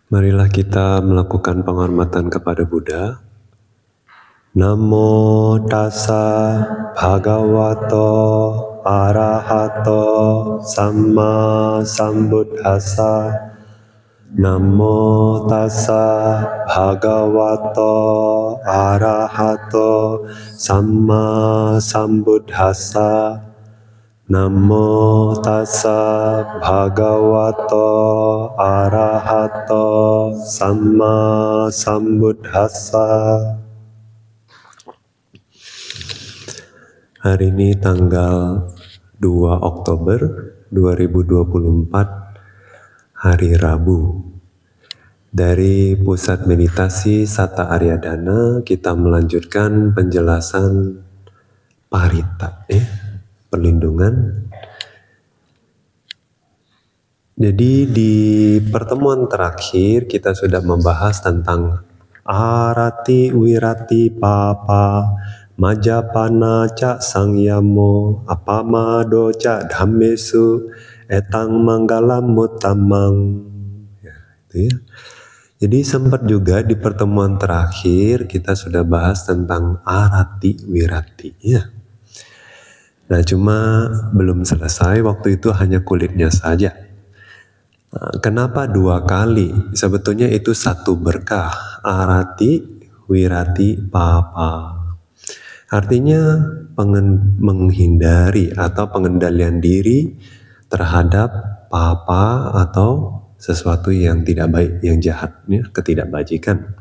Marilah kita melakukan penghormatan kepada Buddha. Namo tassa bhagavato arahato samma sambuddhassa. Namo tassa bhagavato arahato samma sambuddhassa. Namo tassa bhagavato arahato samma sambuddhassa. Hari ini tanggal 2 Oktober 2024, hari Rabu. Dari Pusat Meditasi Satta Aryadana kita melanjutkan penjelasan parita, perlindungan. Jadi di pertemuan terakhir kita sudah membahas tentang arati wirati papa majapana ca sangyamo apamado ca dhammesu etang manggalam mutamang. Ya. Jadi sempat juga di pertemuan terakhir kita sudah bahas tentang arati wirati, ya. Nah, cuma belum selesai, waktu itu hanya kulitnya saja. Nah, kenapa 2 kali? Sebetulnya itu satu berkah, arati wirati papa. Artinya menghindari atau pengendalian diri terhadap papa atau sesuatu yang tidak baik, yang jahat, ya, ketidakbajikan.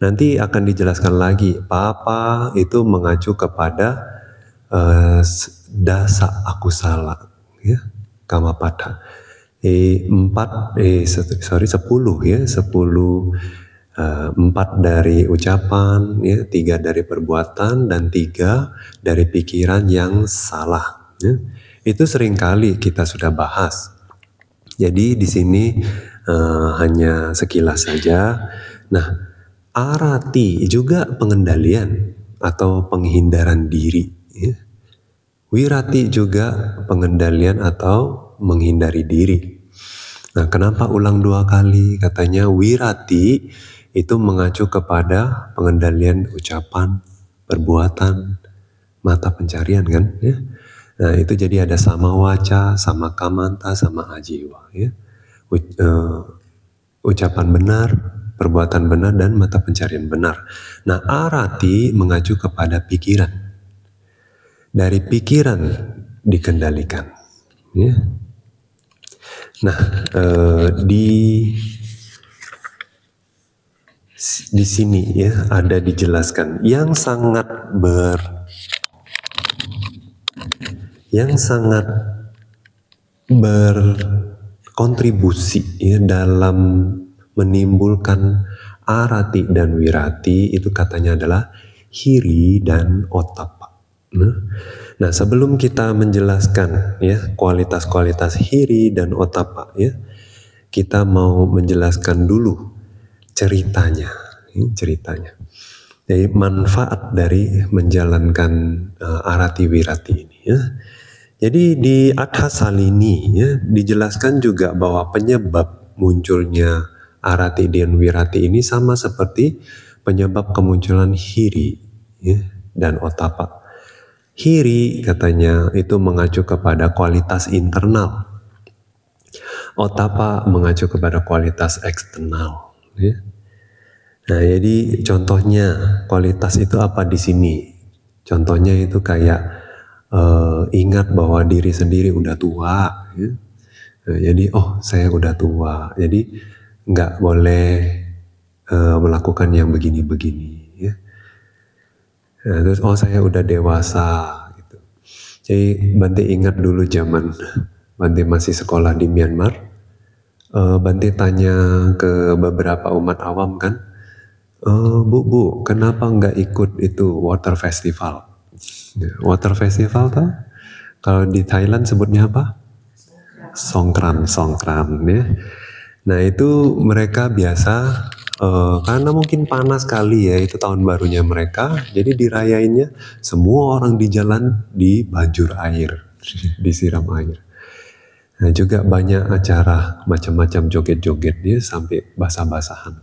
Nanti akan dijelaskan lagi, papa itu mengacu kepada dasa akusala, ya, kamapada. 10 ya, 4 dari ucapan, ya, 3 dari perbuatan, dan 3 dari pikiran yang salah. Ya. Itu seringkali kita sudah bahas. Jadi di sini hanya sekilas saja. Nah, arati juga pengendalian atau penghindaran diri. Ya. Wirati juga pengendalian atau menghindari diri. Nah, kenapa ulang 2 kali? Katanya wirati itu mengacu kepada pengendalian ucapan, perbuatan, mata pencarian, kan? Ya. Nah, itu jadi ada sama waca, sama kamanta, sama ajiwa, ya. Ucapan benar, perbuatan benar, dan mata pencarian benar. Nah, arati mengacu kepada pikiran. Dari pikiran dikendalikan, ya. Nah, di sini, ya, ada dijelaskan yang sangat berkontribusi, ya, dalam menimbulkan arati dan wirati itu katanya adalah hiri dan ottappa. Nah, sebelum kita menjelaskan, ya, kualitas-kualitas hiri dan ottappa, ya, kita mau menjelaskan dulu ceritanya, ya, ceritanya. Jadi manfaat dari menjalankan arati wirati ini, ya. Jadi di Attha Salini, ya, dijelaskan juga bahwa penyebab munculnya arati dan wirati ini sama seperti penyebab kemunculan hiri, ya, dan ottappa. Hiri katanya itu mengacu kepada kualitas internal. Ottappa mengacu kepada kualitas eksternal, ya. Nah, jadi contohnya kualitas itu apa di sini? Contohnya itu kayak ingat bahwa diri sendiri udah tua, ya. Nah, jadi saya udah tua, jadi nggak boleh melakukan yang begini-begini, ya. Nah, terus saya udah dewasa gitu. Jadi Bante ingat dulu zaman Bante masih sekolah di Myanmar, Bante tanya ke beberapa umat awam, kan, Bu, kenapa nggak ikut itu water festival? Water festival tuh kalau di Thailand sebutnya apa? Songkran, ya. Nah, itu mereka biasa karena mungkin panas kali, ya, itu tahun barunya mereka, jadi dirayainnya semua orang di jalan dibajur air. disiram air. Nah juga banyak acara macam-macam joget-joget dia sampai basah-basahan.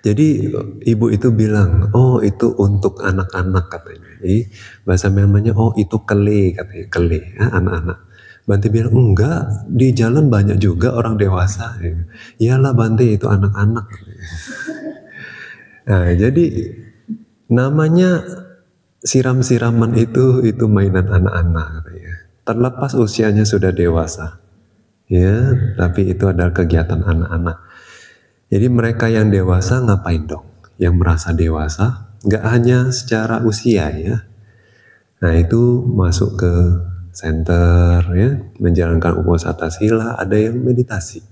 Jadi ibu itu bilang, oh itu untuk anak-anak katanya. Jadi bahasa Myanmarnya, oh itu kele katanya, kele, ya, anak-anak. Bante bilang, enggak, di jalan banyak juga orang dewasa. Iyalah Bante, itu anak-anak. Nah jadi namanya siram-siraman itu mainan anak-anak katanya. Terlepas usianya sudah dewasa, ya, tapi itu adalah kegiatan anak-anak. Jadi mereka yang dewasa ngapain dong? Yang merasa dewasa, nggak hanya secara usia ya. Nah itu masuk ke center ya, menjalankan uposatha sila, ada yang meditasi.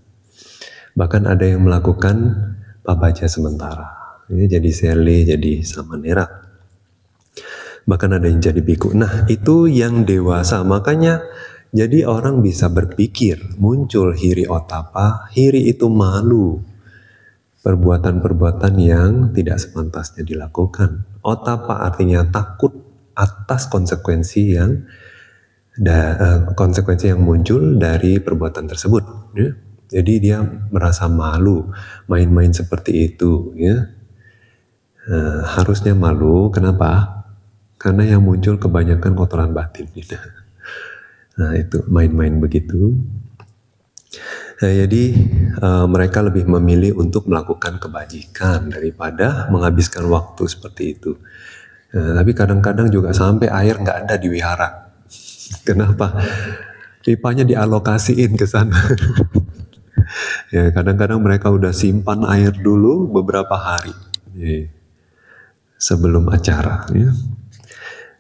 Bahkan ada yang melakukan pabaca sementara. Ya, jadi sele, jadi samanera. Bahkan ada yang jadi biku. Nah itu yang dewasa, makanya jadi orang bisa berpikir, muncul hiri otapa, hiri itu malu. Perbuatan-perbuatan yang tidak sepantasnya dilakukan. Otapa artinya takut atas konsekuensi yang muncul dari perbuatan tersebut. Ya. Jadi dia merasa malu main-main seperti itu. Ya. Harusnya malu. Kenapa? Karena yang muncul kebanyakan kotoran batin. Nah itu main-main begitu. Nah, jadi mereka lebih memilih untuk melakukan kebajikan daripada menghabiskan waktu seperti itu. Tapi kadang-kadang juga sampai air nggak ada di wihara. Kenapa? Pipanya dialokasiin ke sana. Ya, kadang-kadang mereka udah simpan air dulu beberapa hari sebelum acara. Ya.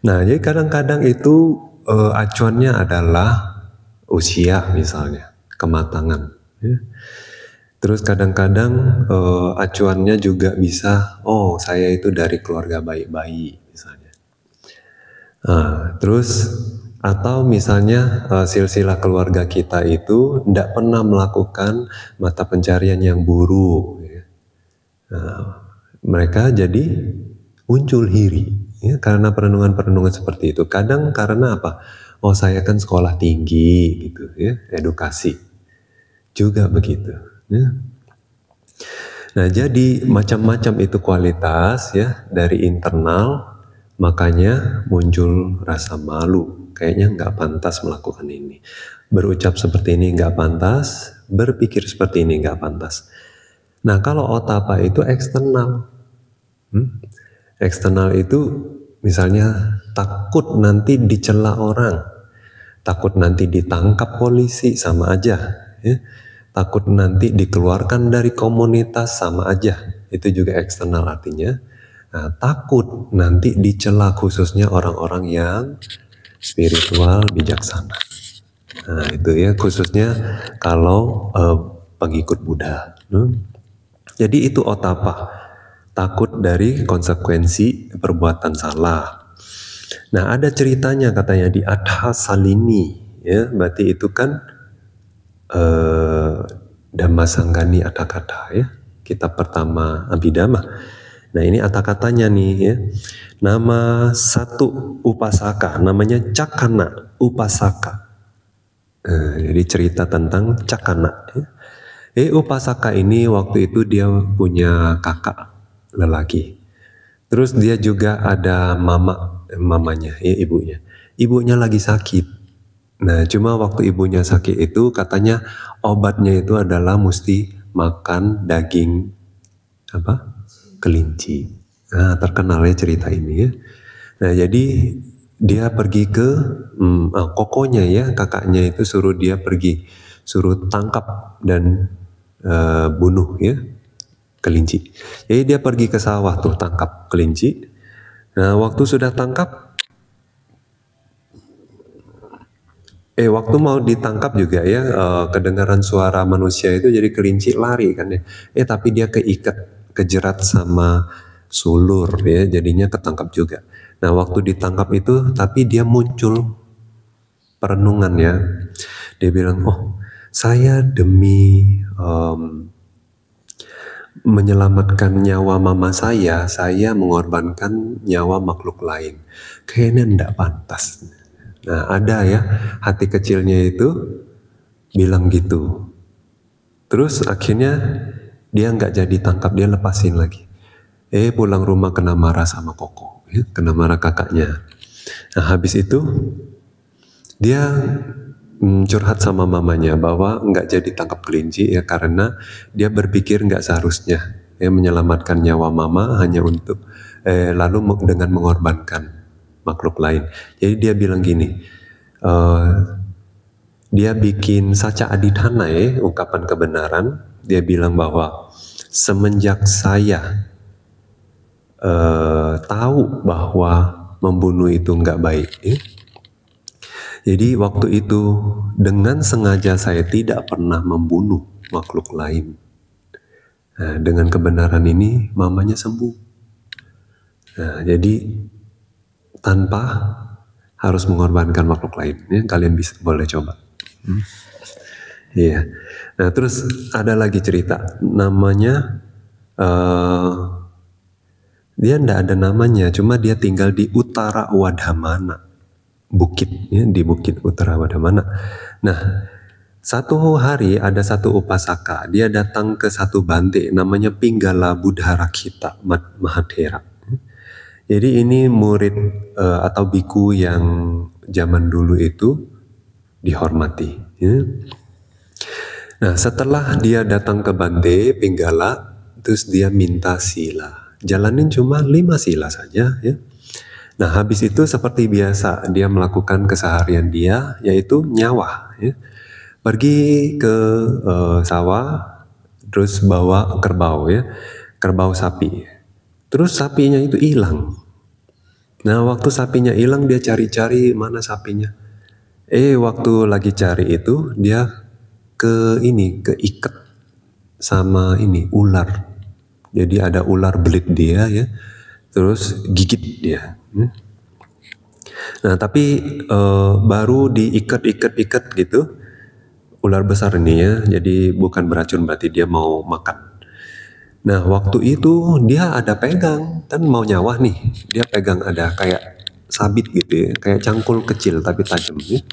Nah, jadi kadang-kadang itu acuannya adalah usia misalnya. Kematangan. Ya. Terus kadang-kadang acuannya juga bisa, oh saya itu dari keluarga baik-baik misalnya. Terus atau misalnya silsilah keluarga kita itu tidak pernah melakukan mata pencarian yang buruk. Ya. Mereka jadi muncul hiri ya, karena perenungan-perenungan seperti itu. Kadang karena apa? Oh saya kan sekolah tinggi gitu ya, edukasi. Juga begitu. Ya. Nah jadi macam-macam itu kualitas ya dari internal, makanya muncul rasa malu. Kayaknya nggak pantas melakukan ini. Berucap seperti ini nggak pantas, berpikir seperti ini nggak pantas. Nah kalau otapa itu eksternal. Eksternal itu misalnya takut nanti dicela orang, takut nanti ditangkap polisi sama aja. Ya. Takut nanti dikeluarkan dari komunitas sama aja, itu juga eksternal artinya. Nah, takut nanti dicela khususnya orang-orang yang spiritual bijaksana. Nah itu ya khususnya kalau pengikut Buddha. Jadi itu otapa, takut dari konsekuensi perbuatan salah. Nah ada ceritanya katanya di Adha Salini, ya berarti itu kan Dhammasanggani Atthakatha ya, kitab pertama Abhidhamma. Nah ini kata-katanya nih ya. Nama satu upasaka namanya Cakana Upasaka. Jadi cerita tentang Cakana ya. Upasaka ini waktu itu dia punya kakak lelaki. Terus dia juga ada mamanya ya, ibunya lagi sakit. Nah cuma waktu ibunya sakit itu katanya obatnya itu adalah mesti makan daging kelinci. Nah terkenal ya cerita ini ya. Nah jadi dia pergi ke kokonya ya, kakaknya itu suruh dia pergi, suruh tangkap dan bunuh ya kelinci. Jadi dia pergi ke sawah tuh tangkap kelinci. Nah waktu sudah tangkap, waktu mau ditangkap juga ya kedengaran suara manusia itu jadi kelinci lari kan ya. Tapi dia kejerat sama sulur ya, jadinya ketangkap juga. Nah waktu ditangkap itu tapi dia muncul perenungan ya. Dia bilang, oh saya demi menyelamatkan nyawa mama saya mengorbankan nyawa makhluk lain. Kayaknya enggak pantas. Nah ada ya hati kecilnya itu bilang gitu. Terus akhirnya dia nggak jadi tangkap, dia lepasin lagi. Pulang rumah kena marah sama Koko, ya, kena marah kakaknya. Nah habis itu dia curhat sama mamanya bahwa nggak jadi tangkap kelinci ya karena dia berpikir nggak seharusnya ya menyelamatkan nyawa mama hanya untuk lalu dengan mengorbankan makhluk lain. Jadi dia bilang gini, dia bikin saca adidhana ya, ungkapan kebenaran. Dia bilang bahwa semenjak saya tahu bahwa membunuh itu nggak baik ya, jadi waktu itu dengan sengaja saya tidak pernah membunuh makhluk lain. Nah, dengan kebenaran ini mamanya sembuh. Nah, jadi tanpa harus mengorbankan makhluk lain, ya, kalian bisa boleh coba. Iya. Nah terus ada lagi cerita, namanya dia ndak ada namanya, cuma dia tinggal di utara Wadhamana. Bukit ya, di Bukit Utara Wadhamana. Nah, satu hari ada satu upasaka, dia datang ke satu bante namanya Pinggala Buddharakkhita Mahathera. Jadi ini murid atau biku yang zaman dulu itu dihormati. Ya. Nah, setelah dia datang ke bante Pinggala, terus dia minta sila. Jalanin cuma 5 sila saja ya. Nah habis itu seperti biasa dia melakukan keseharian dia yaitu nyawah ya. Pergi ke sawah terus bawa kerbau ya, kerbau sapi. Terus sapinya itu hilang. Nah waktu sapinya hilang dia cari-cari mana sapinya. Waktu lagi cari itu dia keikat sama ini ular. Jadi ada ular belit dia ya, terus gigit dia. Nah tapi baru diikat gitu ular besar ini ya, jadi bukan beracun berarti dia mau makan. Nah waktu itu dia ada pegang, kan mau nyawah nih, dia pegang ada kayak sabit gitu ya, kayak cangkul kecil tapi tajam ya.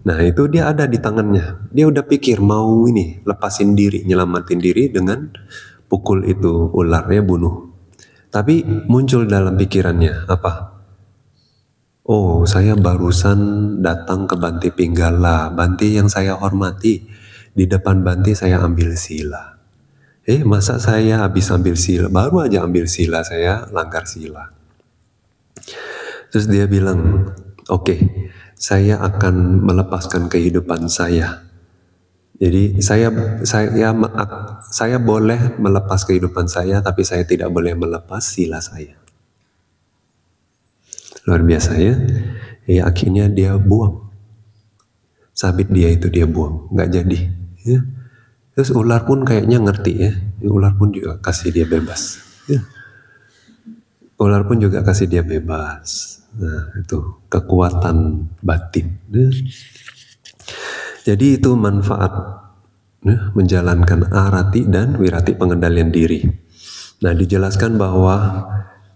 Nah itu dia ada di tangannya, dia udah pikir mau ini lepasin diri, nyelamatin diri dengan pukul itu ularnya bunuh. Tapi muncul dalam pikirannya apa? Oh, saya barusan datang ke Bante Pinggala, Bante yang saya hormati. Di depan Bante saya ambil sila. Masa saya habis ambil sila? Baru aja ambil sila, saya langgar sila. Terus dia bilang, oke, saya akan melepaskan kehidupan saya. Jadi saya boleh melepas kehidupan saya, tapi saya tidak boleh melepas sila saya. Luar biasa ya. Akhirnya dia buang sabit dia itu, dia buang, nggak jadi. Ya. Terus ular pun kayaknya ngerti ya. Ular pun juga kasih dia bebas. Ya. Ular pun juga kasih dia bebas. Nah itu kekuatan batin. Ya. Jadi itu manfaat menjalankan arati dan wirati, pengendalian diri. Nah dijelaskan bahwa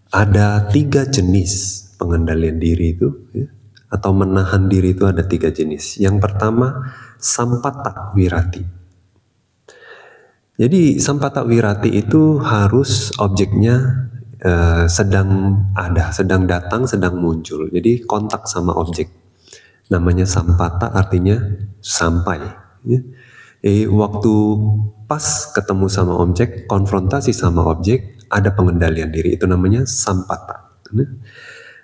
ada 3 jenis pengendalian diri itu ya, atau menahan diri itu ada 3 jenis. Yang pertama sampata wirati. Jadi sampata wirati itu harus objeknya sedang ada, sedang datang, sedang muncul. Jadi kontak sama objek. Namanya sampata artinya sampai. Ya. Waktu pas ketemu sama objek, konfrontasi sama objek, ada pengendalian diri. Itu namanya sampata.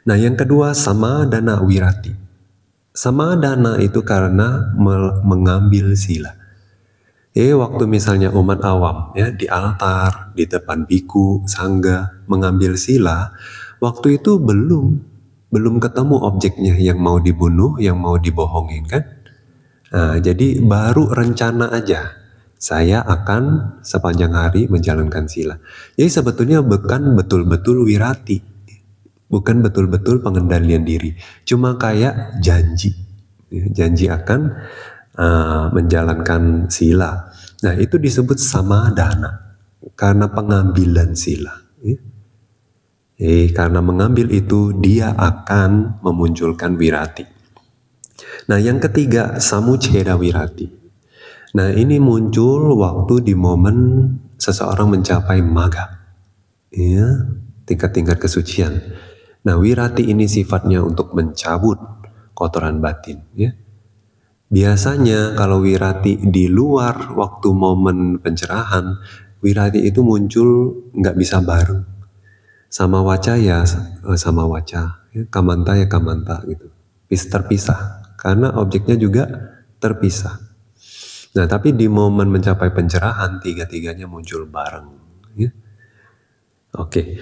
Nah yang kedua samadana wirati. Samadana itu karena mengambil sila. Waktu misalnya umat awam ya di altar, di depan biku, sangga mengambil sila, waktu itu belum ketemu objeknya yang mau dibunuh, yang mau dibohongin kan. Nah, jadi baru rencana aja, saya akan sepanjang hari menjalankan sila. Jadi sebetulnya bukan betul-betul wirati, bukan betul-betul pengendalian diri, cuma kayak janji akan menjalankan sila. Nah itu disebut samadana karena pengambilan sila. Karena mengambil itu dia akan memunculkan wirati. Nah yang ketiga samuccheda wirati. Nah ini muncul waktu di momen seseorang mencapai magga, ya, tingkat-tingkat kesucian. Nah wirati ini sifatnya untuk mencabut kotoran batin, ya. Biasanya kalau wirati di luar waktu momen pencerahan, wirati itu muncul nggak bisa bareng. Sama waca ya sama waca, ya, kamanta ya kamanta gitu. Terpisah, karena objeknya juga terpisah. Nah tapi di momen mencapai pencerahan, tiga-tiganya muncul bareng. Ya. Oke,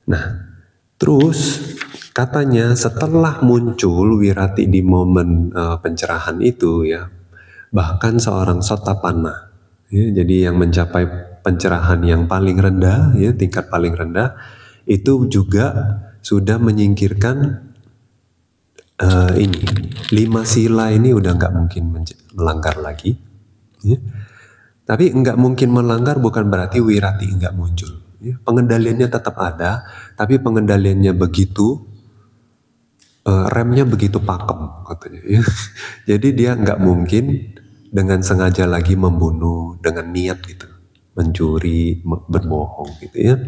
nah terus katanya setelah muncul wirati di momen pencerahan itu ya, bahkan seorang sotapanna, ya, jadi yang mencapai pencerahan yang paling rendah, ya tingkat paling rendah, itu juga sudah menyingkirkan ini 5 sila ini udah nggak mungkin melanggar lagi, ya. Tapi nggak mungkin melanggar bukan berarti wirati nggak muncul, ya. Pengendaliannya tetap ada, tapi pengendaliannya begitu remnya begitu pakem katanya, ya. Jadi dia nggak mungkin dengan sengaja lagi membunuh dengan niat gitu, mencuri, berbohong gitu ya.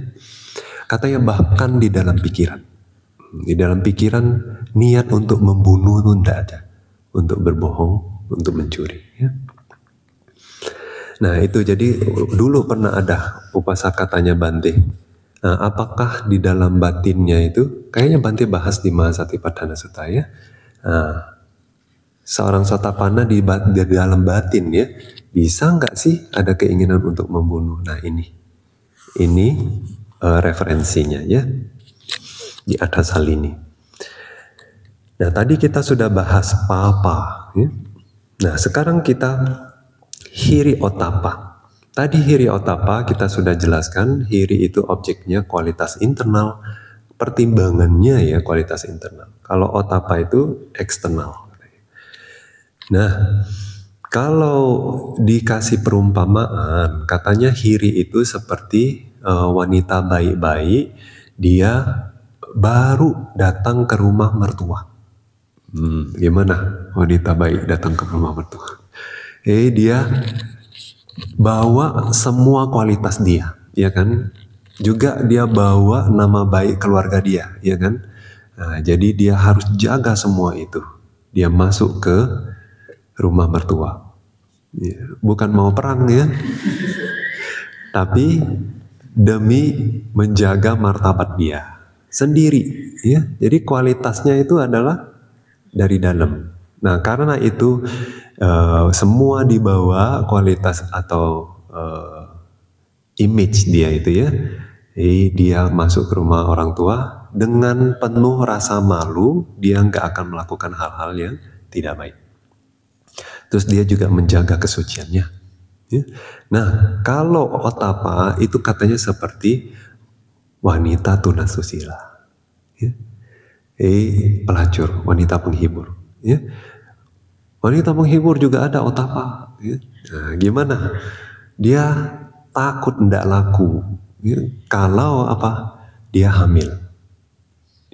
Katanya bahkan di dalam pikiran niat untuk membunuh itu tidak ada, untuk berbohong, untuk mencuri. Ya. Nah itu jadi dulu pernah ada upasaka tanya Bante, nah, apakah di dalam batinnya itu, kayaknya Bante bahas di Mahasatipatthana Sutta ya, nah, seorang sotapanna di dalam batin ya, bisa nggak sih ada keinginan untuk membunuh? Nah ini referensinya ya di atas hal ini. Nah tadi kita sudah bahas papa ya. Nah sekarang kita hiri otapa. Tadi hiri otapa kita sudah jelaskan, hiri itu objeknya kualitas internal, pertimbangannya ya kualitas internal. Kalau otapa itu eksternal. Nah kalau dikasih perumpamaan, katanya hiri itu seperti wanita baik-baik, dia baru datang ke rumah mertua. Gimana wanita baik datang ke rumah mertua? Dia bawa semua kualitas dia, ya kan? Juga dia bawa nama baik keluarga dia, ya kan? Nah, jadi dia harus jaga semua itu. Dia masuk ke rumah mertua. Ya, bukan mau perang ya, tapi demi menjaga martabat dia sendiri ya. Jadi kualitasnya itu adalah dari dalam. Nah karena itu semua dibawa kualitas atau image dia itu ya. Jadi dia masuk ke rumah orang tua dengan penuh rasa malu, dia nggak akan melakukan hal-hal yang tidak baik. Terus dia juga menjaga kesuciannya. Ya. Nah, kalau otapa itu katanya seperti wanita tunasusila, ya. Pelacur, wanita penghibur. Ya. Wanita penghibur juga ada otapa. Ya. Nah, gimana? Dia takut tidak laku. Ya. Kalau apa? Dia hamil.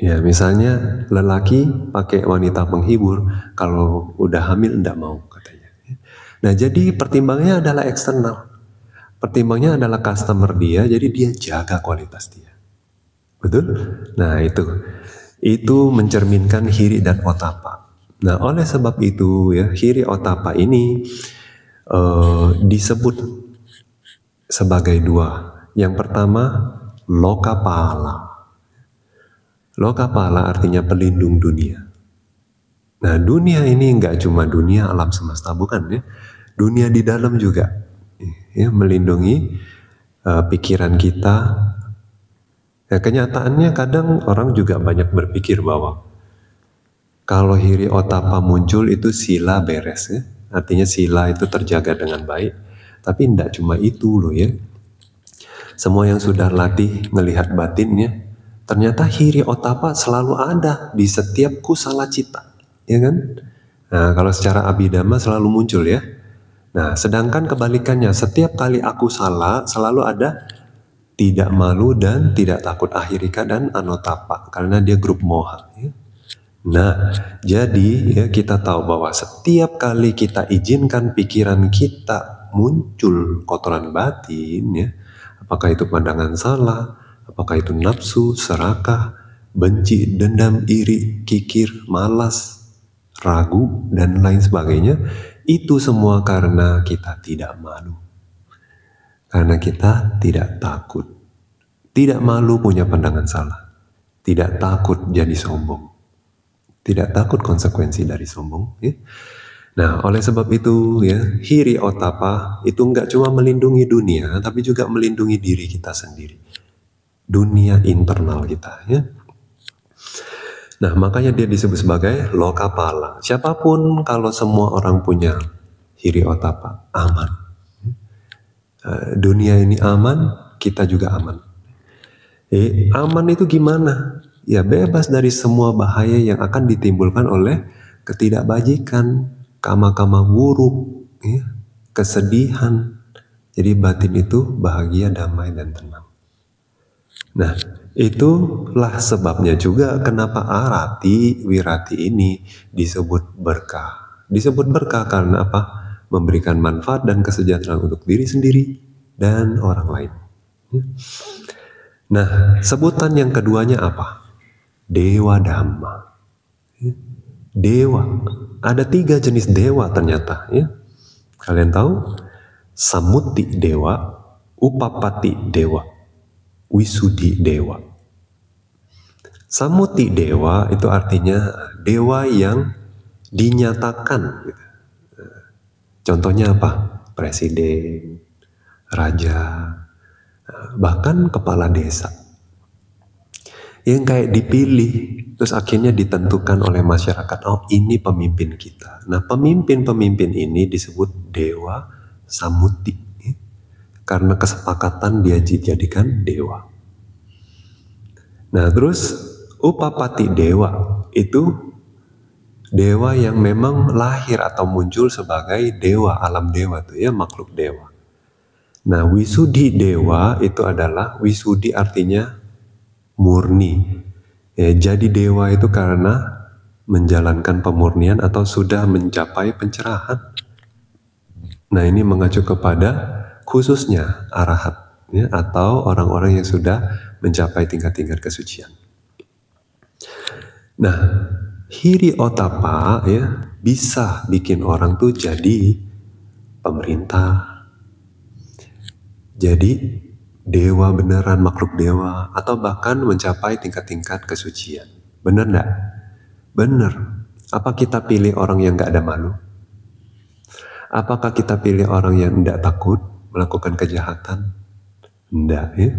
Ya, misalnya lelaki pakai wanita penghibur, kalau udah hamil tidak mau katanya. Nah jadi pertimbangannya adalah eksternal, pertimbangannya adalah customer dia, jadi dia jaga kualitas dia, betul? Nah itu mencerminkan hiri dan otapa. Nah oleh sebab itu ya hiri otapa ini disebut sebagai dua. Yang pertama lokapala. Lokapala artinya pelindung dunia. Nah dunia ini nggak cuma dunia alam semesta, bukan ya. Dunia di dalam juga ya, melindungi pikiran kita. Ya, kenyataannya kadang orang juga banyak berpikir bahwa kalau hiri otapa muncul itu sila beres ya. Artinya sila itu terjaga dengan baik. Tapi tidak cuma itu loh ya. Semua yang sudah latih melihat batinnya, ternyata hiri otapa selalu ada di setiap kusala cita, ya kan? Nah, kalau secara abhidhamma selalu muncul ya. Nah, sedangkan kebalikannya, setiap kali aku salah selalu ada tidak malu dan tidak takut, ahirika dan anotapa, karena dia grup moha. Ya. Nah, jadi ya kita tahu bahwa setiap kali kita izinkan pikiran kita muncul kotoran batin, ya, apakah itu pandangan salah, apakah itu nafsu, serakah, benci, dendam, iri, kikir, malas, ragu, dan lain sebagainya, itu semua karena kita tidak malu. Karena kita tidak takut. Tidak malu punya pandangan salah. Tidak takut jadi sombong. Tidak takut konsekuensi dari sombong. Ya. Nah, oleh sebab itu ya, hiri otapa itu enggak cuma melindungi dunia, tapi juga melindungi diri kita sendiri. Dunia internal kita. Ya. Nah, makanya dia disebut sebagai lokapala. Siapapun kalau semua orang punya hiri otapa, aman. Dunia ini aman, kita juga aman. Aman itu gimana? Ya bebas dari semua bahaya yang akan ditimbulkan oleh ketidakbajikan, kama-kama buruk, ya, kesedihan. Jadi batin itu bahagia, damai, dan tenang. Nah, itulah sebabnya juga kenapa arati, wirati ini disebut berkah. Disebut berkah karena apa? Memberikan manfaat dan kesejahteraan untuk diri sendiri dan orang lain. Nah, sebutan yang keduanya apa? Dewa Dhamma. Dewa. Ada 3 jenis dewa ternyata. Ya. Kalian tahu? Samuti Dewa, Upapati Dewa, Wisudi Dewa. Samuti Dewa itu artinya dewa yang dinyatakan. Contohnya apa? Presiden, raja, bahkan kepala desa. Yang kayak dipilih, terus akhirnya ditentukan oleh masyarakat, oh ini pemimpin kita. Nah pemimpin-pemimpin ini disebut Dewa Samuti. Karena kesepakatan dia dijadikan dewa. Nah terus Upapati Dewa itu dewa yang memang lahir atau muncul sebagai dewa, alam dewa tuh ya, makhluk dewa. Nah Wisudi Dewa itu adalah, Wisudi artinya murni. Ya, jadi dewa itu karena menjalankan pemurnian atau sudah mencapai pencerahan. Nah ini mengacu kepada khususnya arahat, ya, atau orang-orang yang sudah mencapai tingkat-tingkat kesucian. Nah, hiri otapa ya bisa bikin orang tuh jadi pemerintah, jadi dewa beneran, makhluk dewa, atau bahkan mencapai tingkat-tingkat kesucian. Bener enggak? Bener. Apa kita pilih orang yang gak ada malu? Apakah kita pilih orang yang tidak takut melakukan kejahatan? Enggak ya.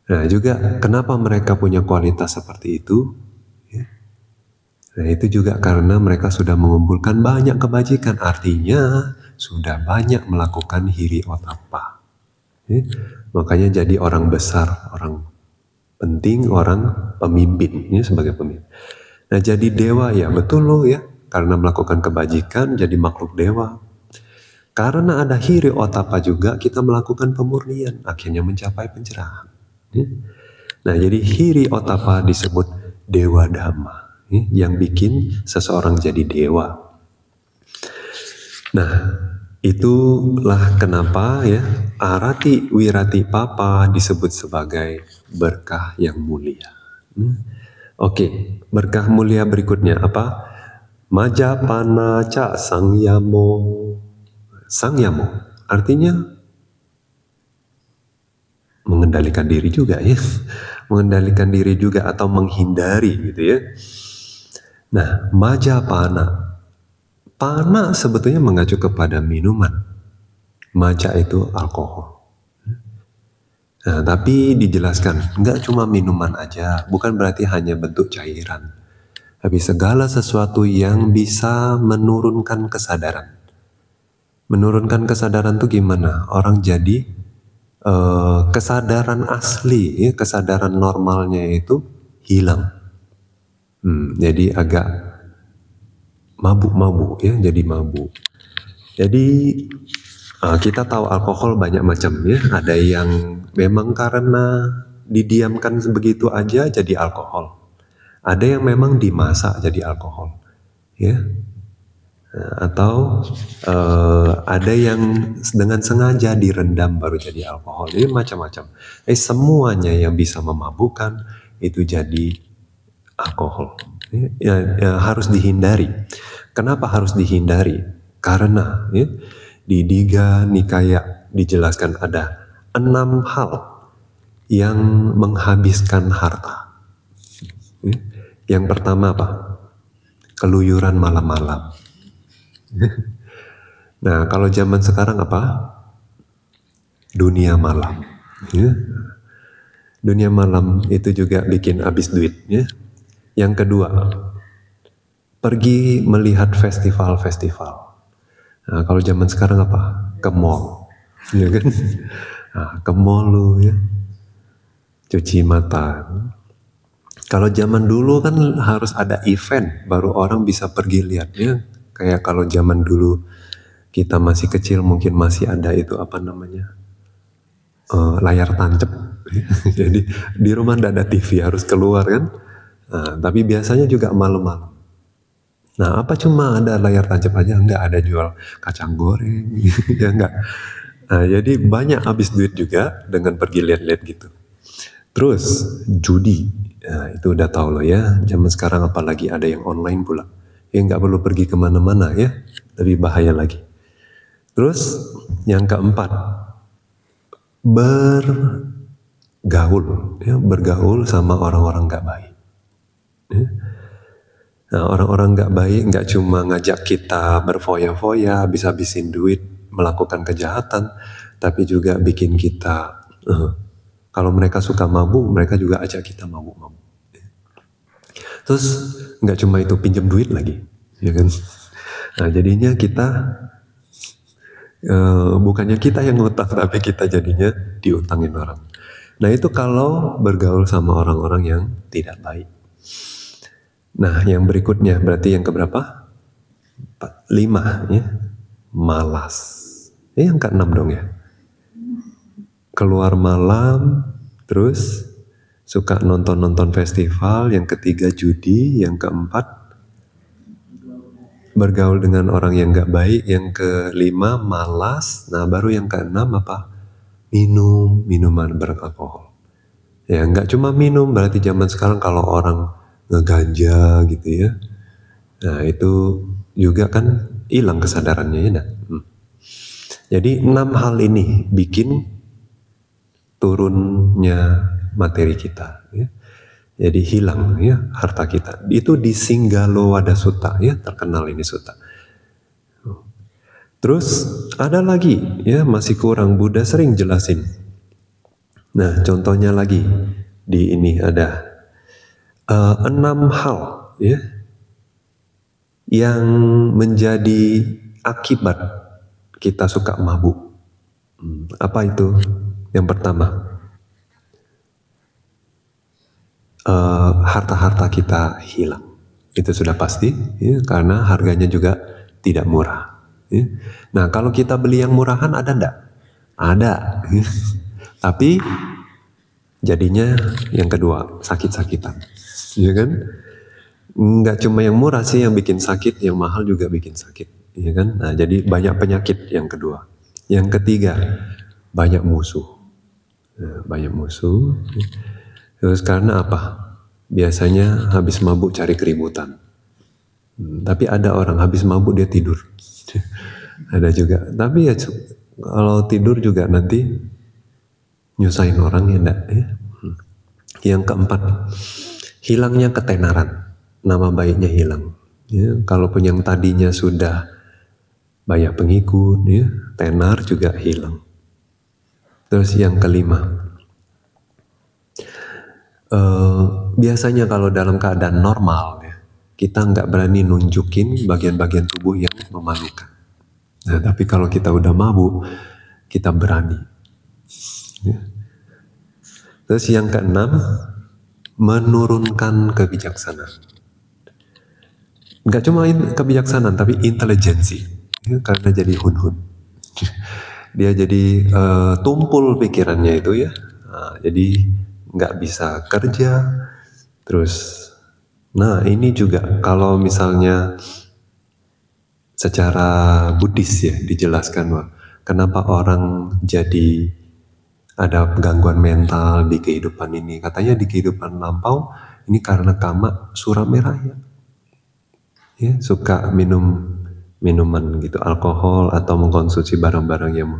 Nah juga kenapa mereka punya kualitas seperti itu? Ya. Nah itu juga karena mereka sudah mengumpulkan banyak kebajikan, artinya sudah banyak melakukan hiri otapa. Ya. Makanya jadi orang besar, orang penting, orang pemimpin, ya, sebagai pemimpin. Nah jadi dewa ya betul loh ya, karena melakukan kebajikan jadi makhluk dewa. Karena ada hiri otapa juga kita melakukan pemurnian, akhirnya mencapai pencerahan. Ya. Nah jadi hiri otapa disebut Dewa Dhamma, ya, yang bikin seseorang jadi dewa. Nah itulah kenapa ya arati wirati papa disebut sebagai berkah yang mulia. Oke, berkah mulia berikutnya apa? Majapana ca sangyamo. Sangyamo artinya mengendalikan diri juga ya. Mengendalikan diri juga atau menghindari gitu ya. Nah, majapana. Pana sebetulnya mengacu kepada minuman. Maja itu alkohol. Nah, tapi dijelaskan, enggak cuma minuman aja, bukan berarti hanya bentuk cairan. Tapi segala sesuatu yang bisa menurunkan kesadaran. Menurunkan kesadaran tuh gimana? Orang jadi kesadaran asli, ya, kesadaran normalnya itu hilang. Jadi agak mabuk-mabuk ya, jadi mabuk. Jadi Kita tahu alkohol banyak macam ya. Ada yang memang karena didiamkan begitu aja jadi alkohol. Ada yang memang dimasak jadi alkohol, ya. Atau ada yang dengan sengaja direndam baru jadi alkohol. Ini macam-macam. Semuanya yang bisa memabukkan itu jadi alkohol. Harus dihindari. Kenapa harus dihindari? Karena ya, di Digha Nikaya dijelaskan ada 6 hal yang menghabiskan harta. Yang pertama apa? Keluyuran malam-malam. Nah, kalau zaman sekarang apa? Dunia malam. Ya. Dunia malam itu juga bikin habis duit. Ya. Yang kedua, pergi melihat festival-festival. Nah, kalau zaman sekarang apa? Ke mall. Ya kan? Nah, ke mall lu ya. Cuci mata. Kalau zaman dulu kan harus ada event baru orang bisa pergi lihat ya. Kayak kalau zaman dulu kita masih kecil mungkin masih ada itu apa namanya layar tancap. Jadi di rumah tidak ada TV harus keluar kan. Nah, tapi biasanya juga malam-malam. Nah apa cuma ada layar tancap aja? Enggak, ada jual kacang goreng ya enggak. Nah, jadi banyak habis duit juga dengan pergi lihat-lihat gitu. Terus judi, nah, itu udah tahu loh ya. Zaman sekarang apalagi ada yang online pula. Ya nggak perlu pergi kemana-mana ya, lebih bahaya lagi. Terus yang keempat, bergaul, ya, bergaul sama orang-orang nggak baik. Ya. Nah orang-orang nggak baik nggak cuma ngajak kita berfoya-foya, habis-habisin duit, melakukan kejahatan, tapi juga bikin kita kalau mereka suka mabuk, mereka juga ajak kita mabuk-mabuk. Terus nggak cuma itu, pinjam duit lagi, ya kan? Nah jadinya kita bukannya kita yang ngutang, tapi kita jadinya diutangin orang. Nah itu kalau bergaul sama orang-orang yang tidak baik. Nah yang berikutnya berarti yang keberapa? 5 ya, malas. Ini yang ke-6 dong ya. Keluar malam, terus suka nonton-nonton festival, yang ketiga judi, yang keempat bergaul dengan orang yang gak baik, yang kelima malas, nah baru yang keenam apa? Minum, minuman beralkohol. Ya gak cuma minum, berarti zaman sekarang kalau orang ngeganja gitu ya, nah itu juga kan hilang kesadarannya ya. Jadi 6 hal ini bikin turunnya materi kita ya. Jadi hilang ya harta kita. Itu di Singgalowada Sutta ya, terkenal ini sutta. Terus ada lagi ya, masih kurang, Buddha sering jelasin. Nah contohnya lagi di ini ada 6 hal ya yang menjadi akibat kita suka mabuk. Apa itu? Yang pertama, harta-harta kita hilang. Itu sudah pasti, ya, karena harganya juga tidak murah. Ya. Nah, kalau kita beli yang murahan ada enggak? Ada. Ya. Tapi jadinya yang kedua, sakit-sakitan. Ya kan? Enggak cuma yang murah sih yang bikin sakit, yang mahal juga bikin sakit. Ya kan? Nah, jadi banyak penyakit yang kedua. Yang ketiga, banyak musuh. Nah, banyak musuh. Terus karena apa? Biasanya habis mabuk cari keributan. Tapi ada orang habis mabuk dia tidur. Ada juga. Tapi ya kalau tidur juga nanti nyusahin orang ya enggak ya. Yang keempat, hilangnya ketenaran. Nama baiknya hilang. Ya, kalaupun yang tadinya sudah banyak pengikut, ya, tenar juga hilang. Terus yang kelima, biasanya kalau dalam keadaan normal ya, kita nggak berani nunjukin bagian-bagian tubuh yang memalukan. Nah, tapi kalau kita udah mabuk, kita berani. Ya. Terus yang keenam, menurunkan kebijaksanaan. Nggak cuma kebijaksanaan, tapi intelijensi. Ya, karena jadi hun-hun. dia jadi tumpul pikirannya itu ya. Nah, jadi nggak bisa kerja. Terus, nah ini juga kalau misalnya secara Buddhis ya dijelaskan bahwa kenapa orang jadi ada gangguan mental di kehidupan ini. Katanya di kehidupan lampau ini karena kama surameraya. Ya, suka minum minuman gitu, alkohol atau mengkonsumsi barang-barang yang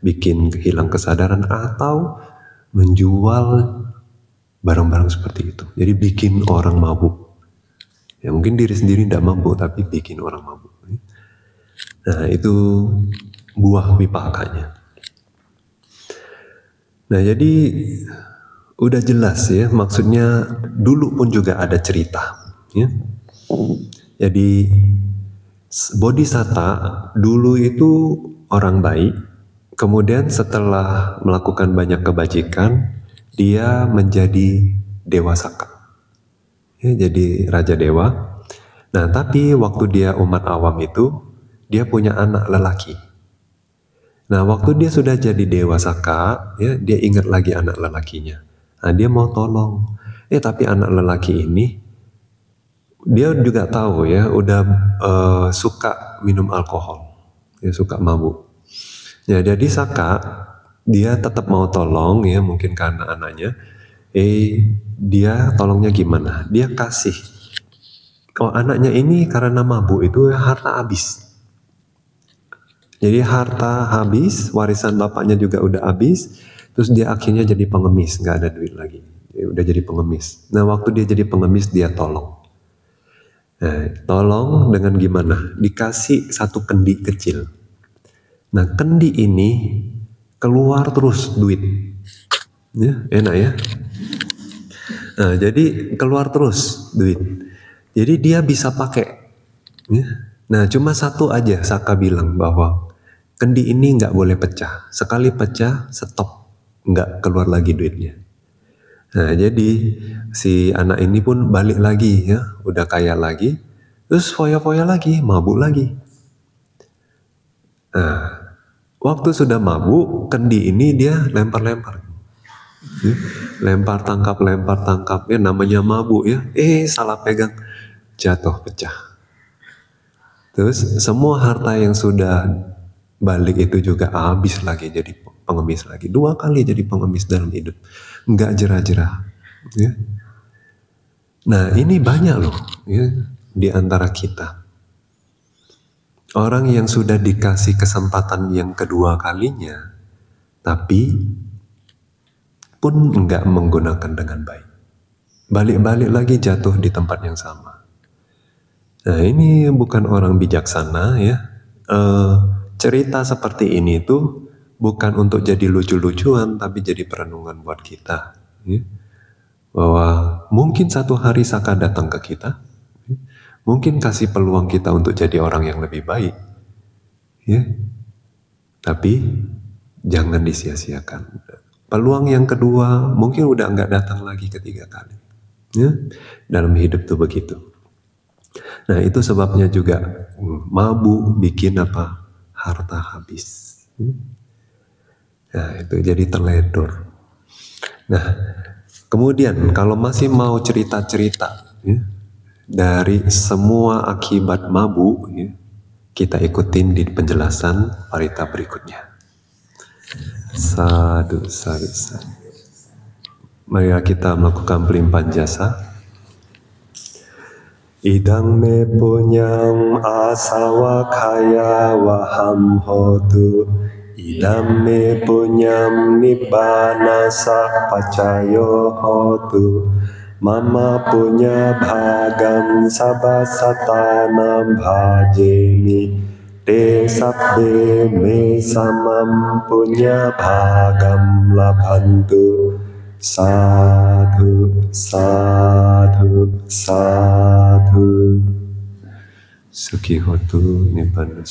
bikin hilang kesadaran atau menjual barang-barang seperti itu. Jadi bikin orang mabuk. Ya mungkin diri sendiri tidak mabuk tapi bikin orang mabuk. Nah itu buah wipakanya. Nah jadi udah jelas ya, maksudnya dulu pun juga ada cerita ya. Jadi Bodhisatta dulu itu orang baik, kemudian setelah melakukan banyak kebajikan, dia menjadi Dewa Saka. Ya, jadi Raja Dewa. Nah tapi waktu dia umat awam itu, dia punya anak lelaki. Nah waktu dia sudah jadi Dewa Saka, ya, dia ingat lagi anak lelakinya. Nah dia mau tolong. Tapi anak lelaki ini, dia juga tahu ya, udah suka minum alkohol, dia suka mabuk. Ya jadi Saka, dia tetap mau tolong ya, mungkin karena anaknya. Dia tolongnya gimana? Dia kasih. Anaknya ini karena mabuk itu harta habis. Jadi harta habis, warisan bapaknya juga udah habis, terus dia akhirnya jadi pengemis, nggak ada duit lagi. Dia udah jadi pengemis. Nah waktu dia jadi pengemis dia tolong. Nah, tolong dengan gimana? Dikasih satu kendi kecil. Nah kendi ini keluar terus duit. Ya, enak ya. Nah jadi keluar terus duit. Jadi dia bisa pakai. Ya. Nah cuma satu aja Saka bilang bahwa kendi ini nggak boleh pecah. Sekali pecah, stop. Nggak keluar lagi duitnya. Nah jadi si anak ini pun balik lagi ya. Udah kaya lagi. Terus foya-foya lagi, mabuk lagi. Nah waktu sudah mabuk, kendi ini dia lempar-lempar. Ya. Lempar tangkap. Ya namanya mabuk ya. Salah pegang. Jatuh pecah. Terus semua harta yang sudah balik itu juga habis lagi jadi pengemis lagi. 2 kali jadi pengemis dalam hidup. Nggak jerah-jerah. Ya. Nah ini banyak loh ya, di antara kita. Orang yang sudah dikasih kesempatan yang kedua kalinya, tapi pun nggak menggunakan dengan baik. Balik-balik lagi jatuh di tempat yang sama. Nah ini bukan orang bijaksana ya. Cerita seperti ini tuh bukan untuk jadi lucu-lucuan, tapi jadi perenungan buat kita. Ya. Bahwa mungkin satu hari Saka datang ke kita, ya. Mungkin kasih peluang kita untuk jadi orang yang lebih baik. Ya. Tapi jangan disia-siakan. Peluang yang kedua mungkin udah nggak datang lagi ketiga kali. Ya. Dalam hidup tuh begitu. Nah itu sebabnya juga mabuk bikin apa? Harta habis. Nah itu jadi terledor. Nah kemudian kalau masih mau cerita-cerita ya, dari semua akibat mabuk ya, kita ikutin di penjelasan parita berikutnya. Sadu. Mari kita melakukan pelimpahan jasa. Idang me punyam asawa kaya waham hotu. Idam me punyam nibbana pacayo hotu. Mama punya bhagam sabasatanam bhajemi. Te sabbe me samam punya bhagam labhantu. Sadhu, sadhu, sadhu. Sukhi hotu nibbana.